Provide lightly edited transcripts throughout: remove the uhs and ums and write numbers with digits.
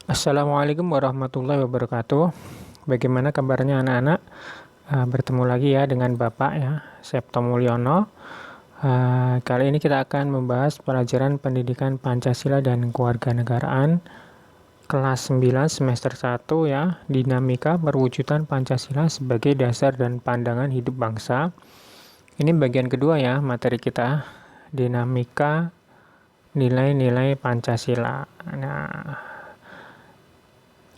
Assalamualaikum warahmatullahi wabarakatuh. Bagaimana kabarnya anak-anak? Bertemu lagi ya dengan Bapak ya, Septo Mulyono. Kali ini kita akan membahas pelajaran pendidikan Pancasila dan Kewarganegaraan kelas 9 semester 1 ya, dinamika perwujudan Pancasila sebagai dasar dan pandangan hidup bangsa. Ini bagian kedua ya materi kita, dinamika nilai-nilai Pancasila. Nah,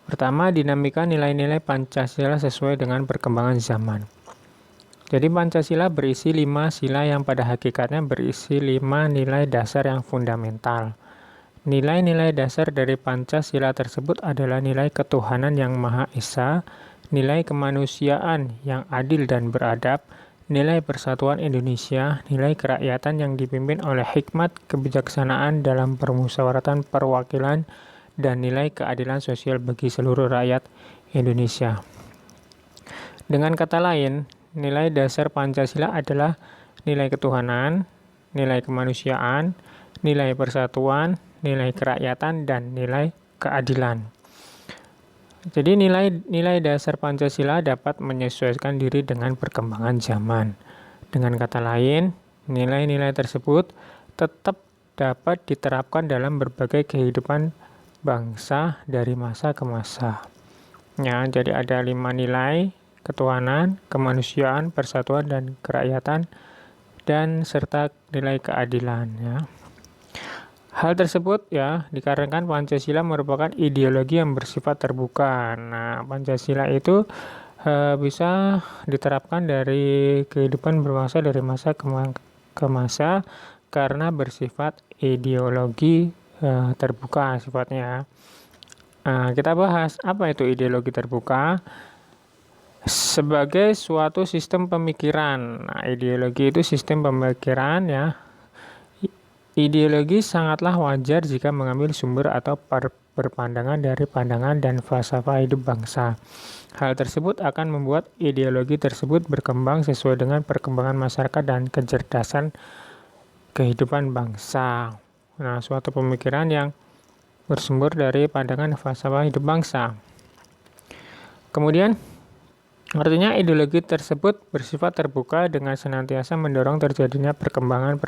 pertama, dinamika nilai-nilai Pancasila sesuai dengan perkembangan zaman. Jadi Pancasila berisi 5 sila yang pada hakikatnya berisi 5 nilai dasar yang fundamental. Nilai-nilai dasar dari Pancasila tersebut adalah nilai ketuhanan yang Maha Esa, nilai kemanusiaan yang adil dan beradab, nilai persatuan Indonesia, nilai kerakyatan yang dipimpin oleh hikmat kebijaksanaan dalam permusyawaratan perwakilan, dan nilai keadilan sosial bagi seluruh rakyat Indonesia. Dengan kata lain, nilai dasar Pancasila adalah nilai ketuhanan, nilai kemanusiaan, nilai persatuan, nilai kerakyatan, dan nilai keadilan. Jadi nilai dasar Pancasila dapat menyesuaikan diri dengan perkembangan zaman. Dengan kata lain, nilai-nilai tersebut tetap dapat diterapkan dalam berbagai kehidupan bangsa dari masa ke masa. Ya, jadi ada 5 nilai: ketuhanan, kemanusiaan, persatuan, dan kerakyatan, dan serta nilai keadilan. Ya. Hal tersebut ya dikarenakan Pancasila merupakan ideologi yang bersifat terbuka. Nah, Pancasila itu bisa diterapkan dari kehidupan berbangsa dari masa ke masa karena bersifat ideologi terbuka sifatnya. Kita bahas apa itu ideologi terbuka. Sebagai suatu sistem pemikiran. Nah, ideologi itu sistem pemikiran ya. Ideologi sangatlah wajar jika mengambil sumber atau berpandangan dari pandangan dan falsafah hidup bangsa. Hal tersebut akan membuat ideologi tersebut berkembang sesuai dengan perkembangan masyarakat dan kecerdasan kehidupan bangsa. Nah, suatu pemikiran yang bersumber dari pandangan falsafah hidup bangsa. Kemudian, artinya ideologi tersebut bersifat terbuka dengan senantiasa mendorong terjadinya perkembangan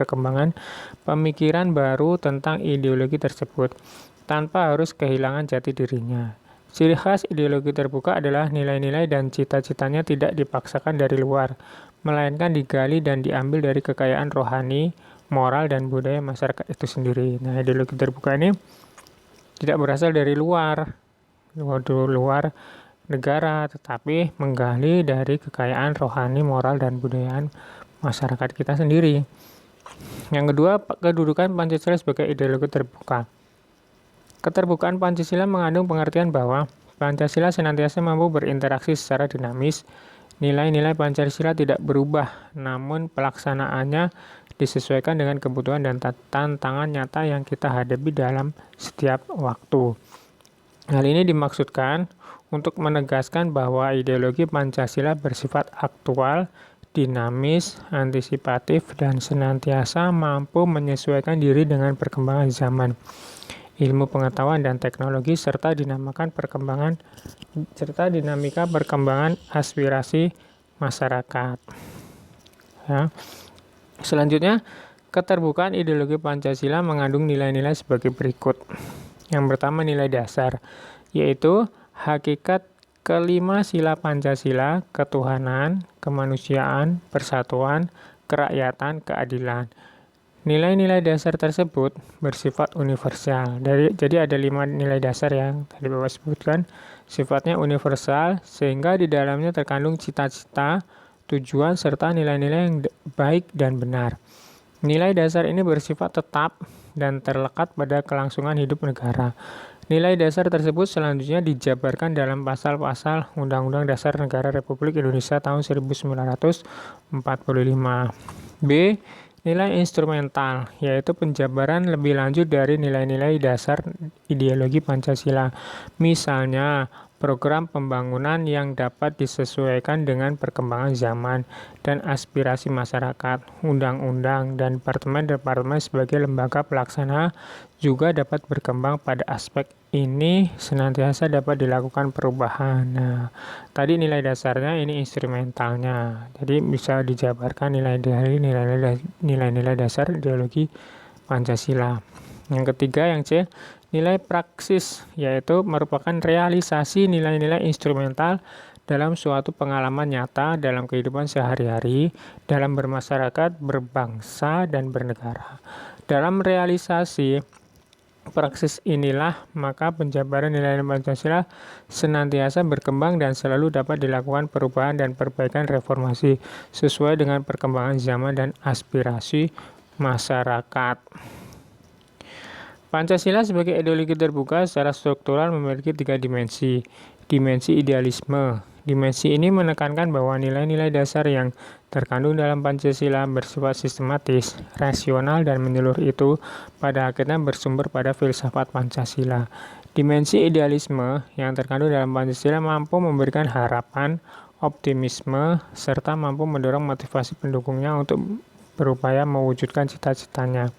pemikiran baru tentang ideologi tersebut, tanpa harus kehilangan jati dirinya. Ciri khas ideologi terbuka adalah nilai-nilai dan cita-citanya tidak dipaksakan dari luar, melainkan digali dan diambil dari kekayaan rohani, moral, dan budaya masyarakat itu sendiri. Nah, ideologi terbuka ini tidak berasal dari luar negara, tetapi menggali dari kekayaan rohani, moral, dan budaya masyarakat kita sendiri. Yang kedua, kedudukan Pancasila sebagai ideologi terbuka. Keterbukaan Pancasila mengandung pengertian bahwa Pancasila senantiasa mampu berinteraksi secara dinamis. Nilai-nilai Pancasila tidak berubah, namun pelaksanaannya disesuaikan dengan kebutuhan dan tantangan nyata yang kita hadapi dalam setiap waktu. Hal ini dimaksudkan untuk menegaskan bahwa ideologi Pancasila bersifat aktual, dinamis, antisipatif, dan senantiasa mampu menyesuaikan diri dengan perkembangan zaman, ilmu pengetahuan dan teknologi, serta dinamika perkembangan aspirasi masyarakat. Ya. Selanjutnya, keterbukaan ideologi Pancasila mengandung nilai-nilai sebagai berikut. Yang pertama, nilai dasar, yaitu hakikat kelima sila Pancasila: ketuhanan, kemanusiaan, persatuan, kerakyatan, keadilan. Nilai-nilai dasar tersebut bersifat universal. Jadi ada 5 nilai dasar yang tadi Bapak sebutkan, sifatnya universal sehingga di dalamnya terkandung cita-cita, tujuan, serta nilai-nilai yang baik dan benar. Nilai dasar ini bersifat tetap dan terlekat pada kelangsungan hidup negara. Nilai dasar tersebut selanjutnya dijabarkan dalam pasal-pasal Undang-Undang Dasar Negara Republik Indonesia tahun 1945. B. Nilai instrumental, yaitu penjabaran lebih lanjut dari nilai-nilai dasar ideologi Pancasila. Misalnya, program pembangunan yang dapat disesuaikan dengan perkembangan zaman dan aspirasi masyarakat. Undang-undang dan departemen-departemen sebagai lembaga pelaksana juga dapat berkembang. Pada aspek ini senantiasa dapat dilakukan perubahan. Nah, tadi nilai dasarnya, ini instrumentalnya. Jadi bisa dijabarkan nilai dari nilai-nilai dasar ideologi Pancasila. Yang ketiga, yang C, nilai praksis, yaitu merupakan realisasi nilai-nilai instrumental dalam suatu pengalaman nyata dalam kehidupan sehari-hari, dalam bermasyarakat, berbangsa, dan bernegara. Dalam realisasi praksis inilah, maka penjabaran nilai Pancasila senantiasa berkembang dan selalu dapat dilakukan perubahan dan perbaikan reformasi sesuai dengan perkembangan zaman dan aspirasi masyarakat. Pancasila sebagai ideologi terbuka secara struktural memiliki 3 dimensi. Dimensi idealisme. Dimensi ini menekankan bahwa nilai-nilai dasar yang terkandung dalam Pancasila bersifat sistematis, rasional, dan menyeluruh itu pada akhirnya bersumber pada filsafat Pancasila. Dimensi idealisme yang terkandung dalam Pancasila mampu memberikan harapan, optimisme, serta mampu mendorong motivasi pendukungnya untuk berupaya mewujudkan cita-citanya.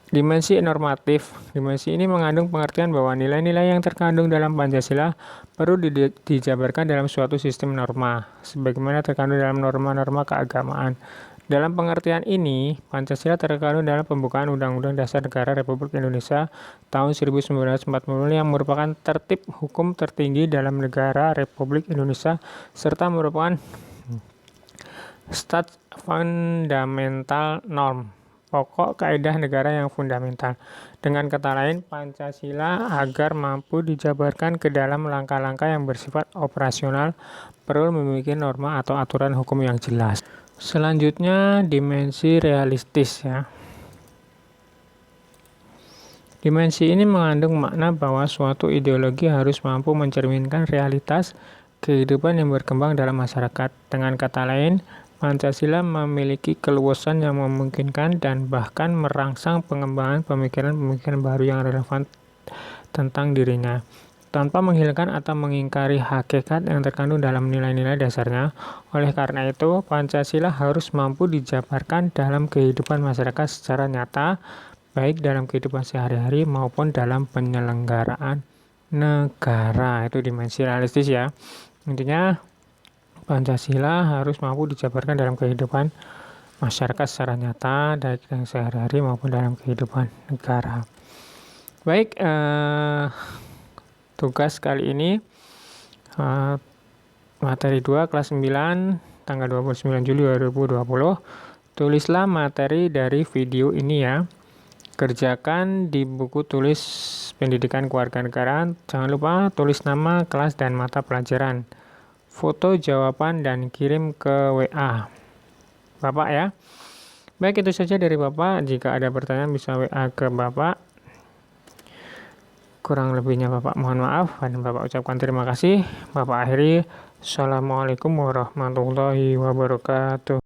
Dimensi normatif. Dimensi ini mengandung pengertian bahwa nilai-nilai yang terkandung dalam Pancasila perlu dijabarkan dalam suatu sistem norma, sebagaimana terkandung dalam norma-norma keagamaan. Dalam pengertian ini, Pancasila terkandung dalam pembukaan Undang-Undang Dasar Negara Republik Indonesia tahun 1945 yang merupakan tertib hukum tertinggi dalam negara Republik Indonesia, serta merupakan stat fundamental norm, pokok kaidah negara yang fundamental. Dengan kata lain, Pancasila agar mampu dijabarkan ke dalam langkah-langkah yang bersifat operasional perlu memiliki norma atau aturan hukum yang jelas. Selanjutnya, dimensi realistis ya. Dimensi ini mengandung makna bahwa suatu ideologi harus mampu mencerminkan realitas kehidupan yang berkembang dalam masyarakat. Dengan kata lain, Pancasila memiliki keluasan yang memungkinkan dan bahkan merangsang pengembangan pemikiran-pemikiran baru yang relevan tentang dirinya, tanpa menghilangkan atau mengingkari hakikat yang terkandung dalam nilai-nilai dasarnya. Oleh karena itu, Pancasila harus mampu dijabarkan dalam kehidupan masyarakat secara nyata, baik dalam kehidupan sehari-hari maupun dalam penyelenggaraan negara. Itu dimensi realistis ya. Intinya, Pancasila harus mampu dijabarkan dalam kehidupan masyarakat secara nyata, baik dalam sehari-hari maupun dalam kehidupan negara. Baik, tugas kali ini materi 2 kelas 9 tanggal 29 Juli 2020. Tulislah materi dari video ini ya. Kerjakan di buku tulis pendidikan kewarganegaraan. Jangan lupa tulis nama, kelas, dan mata pelajaran. Foto jawaban dan kirim ke WA Bapak ya. Baik, itu saja dari Bapak. Jika ada pertanyaan bisa WA ke Bapak. Kurang lebihnya Bapak mohon maaf dan Bapak ucapkan terima kasih. Bapak akhiri. Assalamualaikum warahmatullahi wabarakatuh.